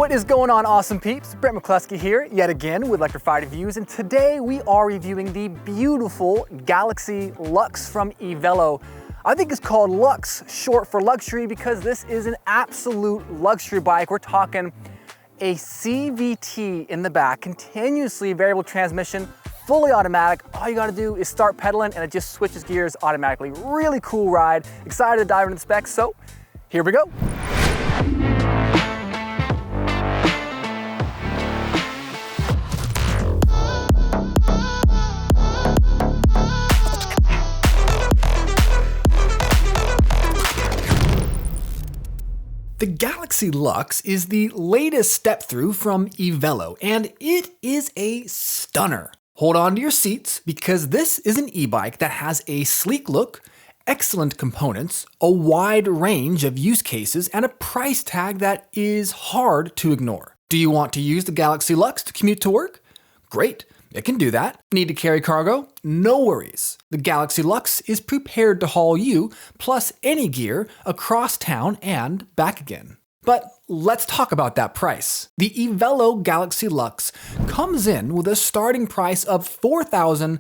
What is going on, awesome peeps? Brent McCluskey here, yet again with electrified reviews, and today we are reviewing the beautiful Galaxy Lux from Evelo. I think it's called Lux, short for luxury, because this is an absolute luxury bike. We're talking a CVT in the back, continuously variable transmission, fully automatic. All you gotta do is start pedaling and it just switches gears automatically. Really cool ride. Excited to dive into the specs, so here we go. The Galaxy Lux is the latest step-through from Evelo, and it is a stunner. Hold on to your seats, because this is an e-bike that has a sleek look, excellent components, a wide range of use cases, and a price tag that is hard to ignore. Do you want to use the Galaxy Lux to commute to work? Great. It can do that. Need to carry cargo? No worries. The Galaxy Lux is prepared to haul you, plus any gear, across town and back again. But let's talk about that price. The Evelo Galaxy Lux comes in with a starting price of $4,099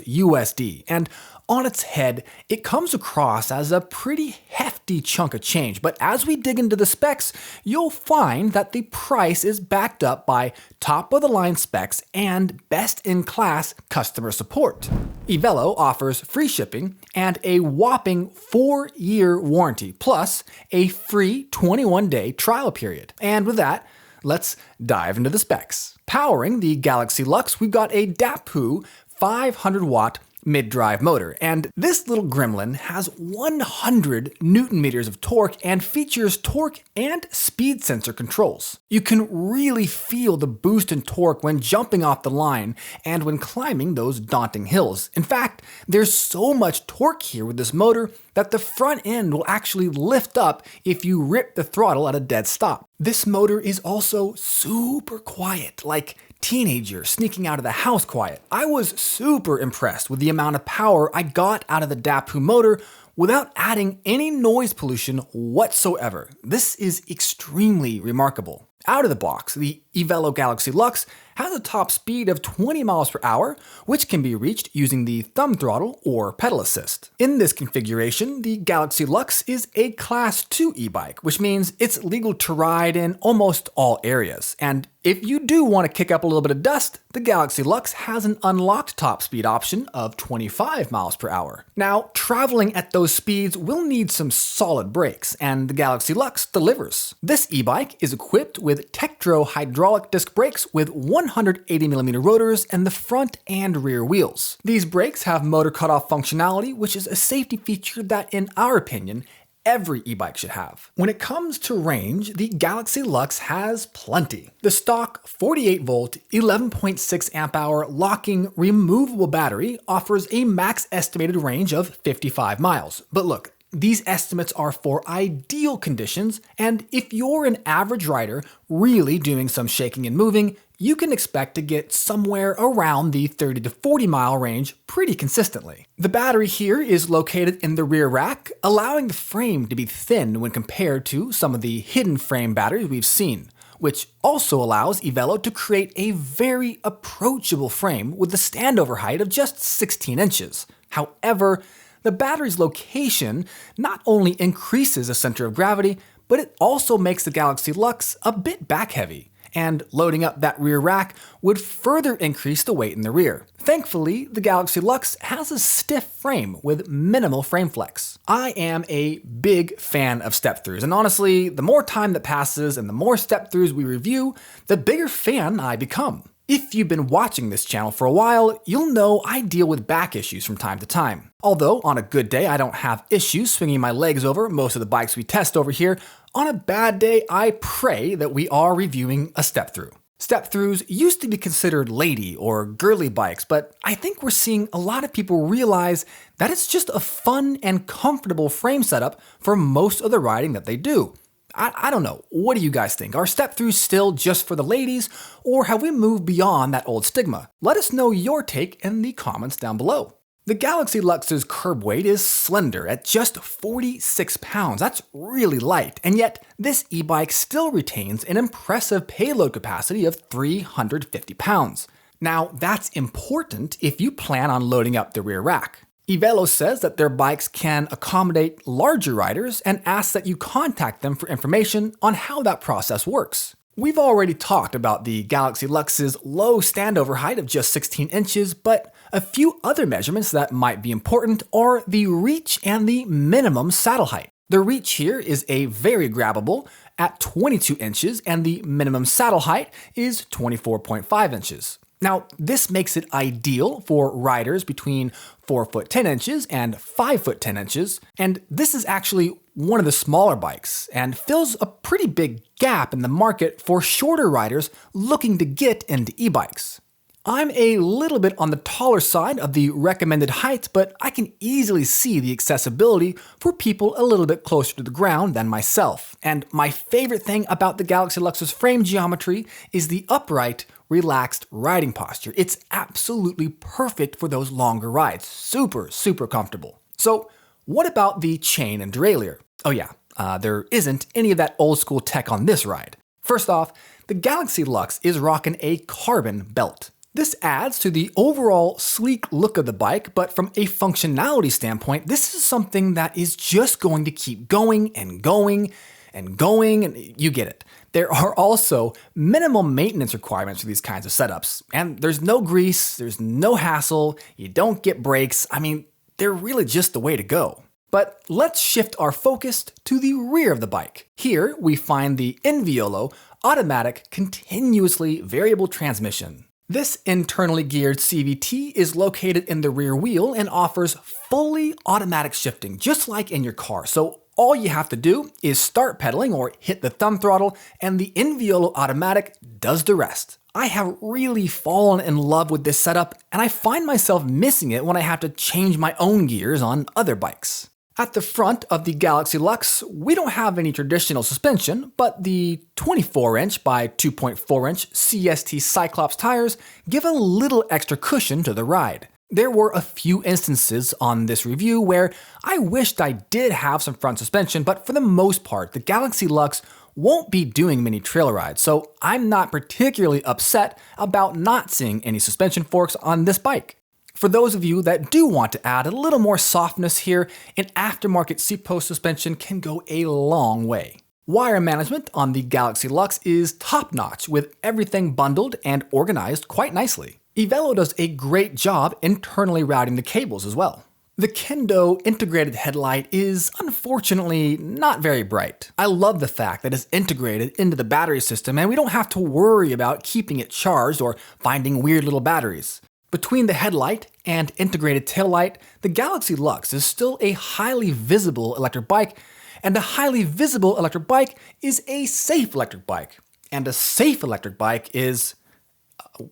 USD, and on its head, it comes across as a pretty hefty chunk of change, but as we dig into the specs, you'll find that the price is backed up by top-of-the-line specs and best-in-class customer support. Evelo offers free shipping and a whopping 4-year warranty, plus a free 21-day trial period. And with that, let's dive into the specs. Powering the Galaxy Lux, we've got a DAPU 500-watt mid-drive motor, and this little gremlin has 100 Newton meters of torque and features torque and speed sensor controls. You can really feel the boost in torque when jumping off the line and when climbing those daunting hills. In fact, there's so much torque here with this motor that the front end will actually lift up if you rip the throttle at a dead stop. This motor is also super quiet, like teenager sneaking out of the house quiet. I was super impressed with the amount of power I got out of the DAPU motor without adding any noise pollution whatsoever. This is extremely remarkable. Out of the box, the Evelo Galaxy Lux has a top speed of 20 miles per hour, which can be reached using the thumb throttle or pedal assist. In this configuration, the Galaxy Lux is a Class 2 e-bike, which means it's legal to ride in almost all areas. And if you do want to kick up a little bit of dust, the Galaxy Lux has an unlocked top speed option of 25 miles per hour. Now, traveling at those speeds will need some solid brakes, and the Galaxy Lux delivers. This e-bike is equipped with Tektro hydraulic disc brakes with 180mm rotors and the front and rear wheels. These brakes have motor cutoff functionality, which is a safety feature that, in our opinion, every e-bike should have. When it comes to range, the Galaxy Lux has plenty. The stock 48-volt, 11.6 amp-hour locking removable battery offers a max estimated range of 55 miles. But look, these estimates are for ideal conditions, and if you're an average rider really doing some shaking and moving, you can expect to get somewhere around the 30 to 40 mile range pretty consistently. The battery here is located in the rear rack, allowing the frame to be thin when compared to some of the hidden frame batteries we've seen, which also allows Evelo to create a very approachable frame with a standover height of just 16 inches. However, the battery's location not only increases the center of gravity, but it also makes the Galaxy Lux a bit back-heavy, and loading up that rear rack would further increase the weight in the rear. Thankfully, the Galaxy Lux has a stiff frame with minimal frame flex. I am a big fan of step-throughs, and honestly, the more time that passes and the more step-throughs we review, the bigger fan I become. If you've been watching this channel for a while, you'll know I deal with back issues from time to time. Although, on a good day, I don't have issues swinging my legs over most of the bikes we test over here, on a bad day, I pray that we are reviewing a step-through. Step-throughs used to be considered lady or girly bikes, but I think we're seeing a lot of people realize that it's just a fun and comfortable frame setup for most of the riding that they do. I don't know, what do you guys think? Are step-throughs still just for the ladies, or have we moved beyond that old stigma? Let us know your take in the comments down below. The Galaxy Lux's curb weight is slender at just 46 pounds. That's really light, and yet this e-bike still retains an impressive payload capacity of 350 pounds. Now, that's important if you plan on loading up the rear rack. Evelo says that their bikes can accommodate larger riders and asks that you contact them for information on how that process works. We've already talked about the Galaxy Lux's low standover height of just 16 inches, but a few other measurements that might be important are the reach and the minimum saddle height. The reach here is a very grabbable at 22 inches and the minimum saddle height is 24.5 inches. Now, this makes it ideal for riders between 4 foot 10 inches and 5 foot 10 inches, and this is actually one of the smaller bikes and fills a pretty big gap in the market for shorter riders looking to get into e-bikes. I'm a little bit on the taller side of the recommended height, but I can easily see the accessibility for people a little bit closer to the ground than myself. And my favorite thing about the Galaxy Lux's frame geometry is the upright, relaxed riding posture. It's absolutely perfect for those longer rides. Super comfortable. So what about the chain and derailleur? Oh yeah, there isn't any of that old school tech on this ride. First off, the Galaxy Lux is rocking a carbon belt. This adds to the overall sleek look of the bike, but from a functionality standpoint, this is something that is just going to keep going and going and going, and you get it. There are also minimum maintenance requirements for these kinds of setups, and there's no grease, there's no hassle, you don't get brakes. I mean, they're really just the way to go. But let's shift our focus to the rear of the bike. Here we find the Evelo automatic continuously variable transmission. This internally geared CVT is located in the rear wheel and offers fully automatic shifting, just like in your car. So all you have to do is start pedaling or hit the thumb throttle, and the Evelo automatic does the rest. I have really fallen in love with this setup, and I find myself missing it when I have to change my own gears on other bikes. At the front of the Galaxy Lux, we don't have any traditional suspension, but the 24-inch by 2.4-inch CST Cyclops tires give a little extra cushion to the ride. There were a few instances on this review where I wished I did have some front suspension, but for the most part, the Galaxy Lux won't be doing many trail rides, so I'm not particularly upset about not seeing any suspension forks on this bike. For those of you that do want to add a little more softness here, an aftermarket seat post suspension can go a long way. Wire management on the Galaxy Lux is top-notch, with everything bundled and organized quite nicely. Evelo does a great job internally routing the cables as well. The Kendo integrated headlight is unfortunately not very bright. I love the fact that it's integrated into the battery system and we don't have to worry about keeping it charged or finding weird little batteries. Between the headlight and integrated taillight, the Galaxy Lux is still a highly visible electric bike, and a highly visible electric bike is a safe electric bike. And a safe electric bike is...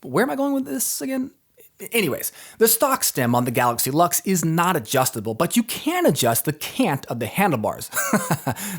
where am I going with this again? Anyways, the stock stem on the Galaxy Lux is not adjustable, but you can adjust the cant of the handlebars.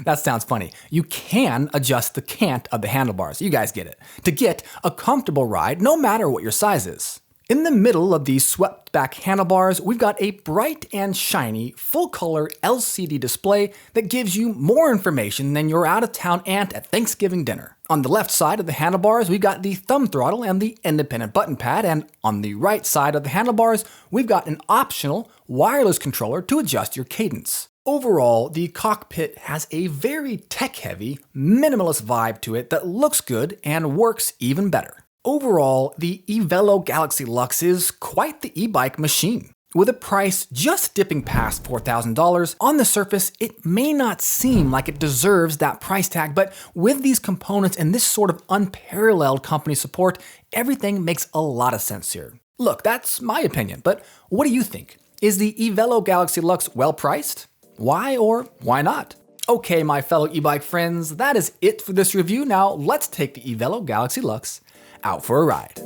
That sounds funny. You can adjust the cant of the handlebars. You guys get it. To get a comfortable ride no matter what your size is. In the middle of these swept back handlebars, we've got a bright and shiny full-color LCD display that gives you more information than your out-of-town aunt at Thanksgiving dinner. On the left side of the handlebars, we've got the thumb throttle and the independent button pad, and on the right side of the handlebars, we've got an optional wireless controller to adjust your cadence. Overall, the Cockpit has a very tech-heavy, minimalist vibe to it that looks good and works even better. Overall, the Evelo Galaxy Lux is quite the e-bike machine. With a price just dipping past $4,000, on the surface, it may not seem like it deserves that price tag, but with these components and this sort of unparalleled company support, everything makes a lot of sense here. Look, that's my opinion, but what do you think? Is the Evelo Galaxy Lux well priced? Why or why not? Okay, my fellow e-bike friends, that is it for this review. Now let's take the Evelo Galaxy Lux out for a ride.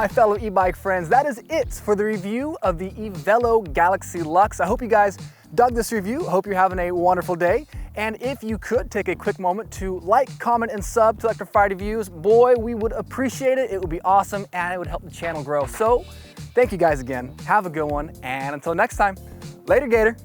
my fellow e-bike friends, that is it for the review of the Evelo Galaxy Lux. I hope you guys dug this review. I hope you're having a wonderful day. And if you could take a quick moment to like, comment, and sub to Electrified Reviews, boy, we would appreciate it. It would be awesome and it would help the channel grow. So thank you guys again. Have a good one. And until next time, later, Gator.